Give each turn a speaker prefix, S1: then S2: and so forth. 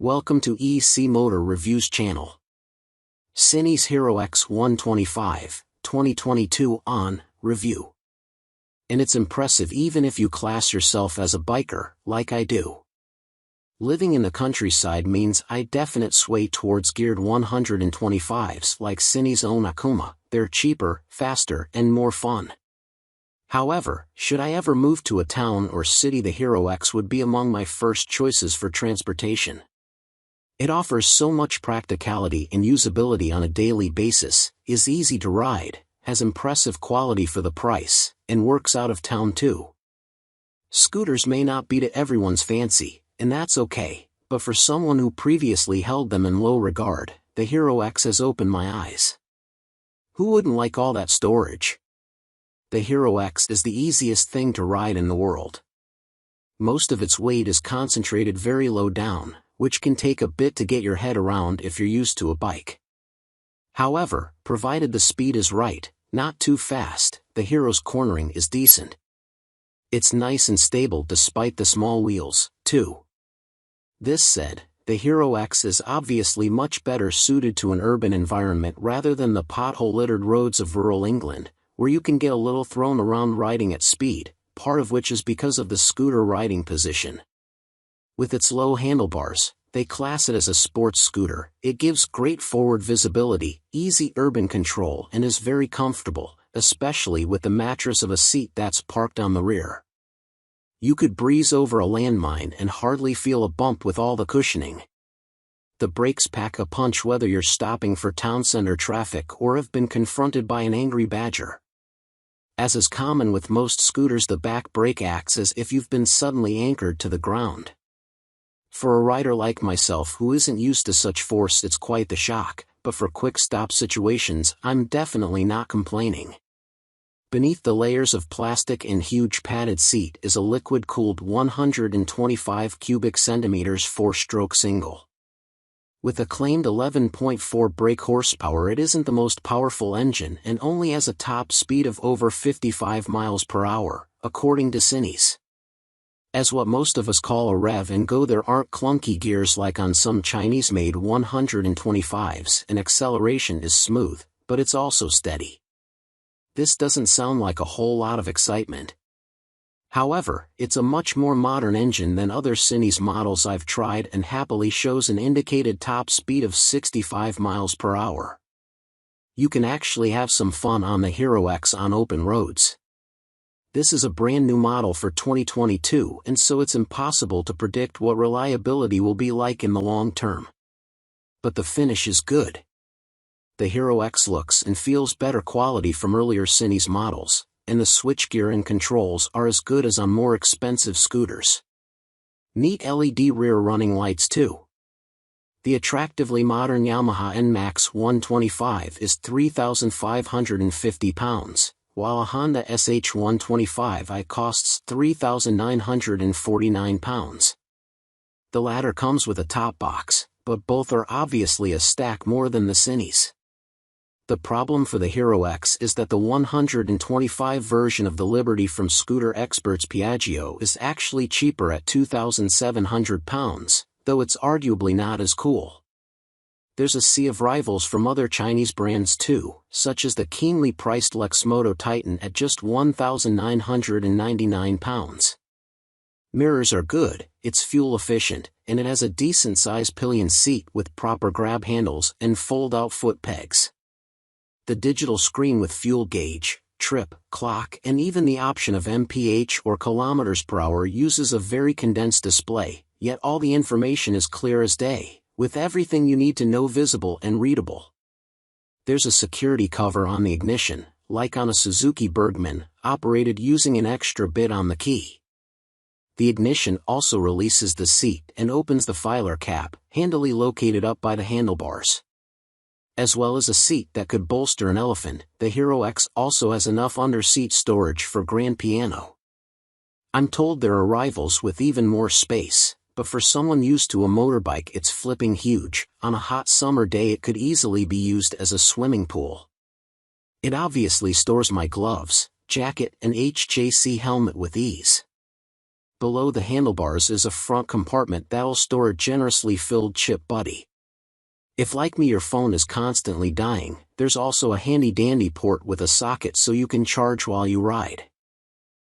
S1: Welcome to EC Motor Reviews channel. Cine's Hero X125, 2022 on review. And it's impressive even if you class yourself as a biker, like I do. Living in the countryside means I definite sway towards geared 125s like Cine's own Akuma. They're cheaper, faster, and more fun. However, should I ever move to a town or city, the Hero X would be among my first choices for transportation. It offers so much practicality and usability on a daily basis, is easy to ride, has impressive quality for the price, and works out of town too. Scooters may not be to everyone's fancy, and that's okay, but for someone who previously held them in low regard, the Hero X has opened my eyes. Who wouldn't like all that storage? The Hero X is the easiest thing to ride in the world. Most of its weight is concentrated very low down, which can take a bit to get your head around if you're used to a bike. However, provided the speed is right, not too fast, the Hero's cornering is decent. It's nice and stable despite the small wheels, too. This said, the Hero X is obviously much better suited to an urban environment rather than the pothole-littered roads of rural England, where you can get a little thrown around riding at speed, part of which is because of the scooter riding position. With its low handlebars, they class it as a sports scooter. It gives great forward visibility, easy urban control, and is very comfortable, especially with the mattress of a seat that's parked on the rear. You could breeze over a landmine and hardly feel a bump with all the cushioning. The brakes pack a punch whether you're stopping for town center traffic or have been confronted by an angry badger. As is common with most scooters, the back brake acts as if you've been suddenly anchored to the ground. For a rider like myself who isn't used to such force, it's quite the shock, but for quick stop situations, I'm definitely not complaining. Beneath the layers of plastic and huge padded seat is a liquid-cooled 125 cubic centimeters 4-stroke single. With a claimed 11.4 brake horsepower, it isn't the most powerful engine and only has a top speed of over 55 miles per hour, according to Cine's. As what most of us call a rev and go, there aren't clunky gears like on some Chinese-made 125s, and acceleration is smooth, but it's also steady. This doesn't sound like a whole lot of excitement. However, it's a much more modern engine than other Cine's models I've tried and happily shows an indicated top speed of 65 miles per hour. You can actually have some fun on the Hero X on open roads. This is a brand new model for 2022, and so it's impossible to predict what reliability will be like in the long term. But the finish is good. The Hero X looks and feels better quality from earlier Cine's models, and the switchgear and controls are as good as on more expensive scooters. Neat LED rear running lights too. The attractively modern Yamaha NMAX 125 is 3,550 pounds, while a Honda SH125i costs 3,949 pounds. The latter comes with a top box, but both are obviously a stack more than the Cine's. The problem for the Hero X is that the 125 version of the Liberty from scooter experts Piaggio is actually cheaper at 2,700 pounds, though it's arguably not as cool. There's a sea of rivals from other Chinese brands too, such as the keenly priced Luxmoto Titan at just 1,999 pounds. Mirrors are good, it's fuel efficient, and it has a decent size pillion seat with proper grab handles and fold-out foot pegs. The digital screen with fuel gauge, trip, clock, and even the option of mph or kilometers per hour uses a very condensed display, yet all the information is clear as day, with everything you need to know visible and readable. There's a security cover on the ignition, like on a Suzuki Bergman, operated using an extra bit on the key. The ignition also releases the seat and opens the filer cap, handily located up by the handlebars. As well as a seat that could bolster an elephant, the Hero X also has enough under-seat storage for grand piano. I'm told there are rivals with even more space, but for someone used to a motorbike it's flipping huge. On a hot summer day it could easily be used as a swimming pool. It obviously stores my gloves, jacket and HJC helmet with ease. Below the handlebars is a front compartment that'll store a generously filled chip buddy. If like me your phone is constantly dying, there's also a handy-dandy port with a socket so you can charge while you ride.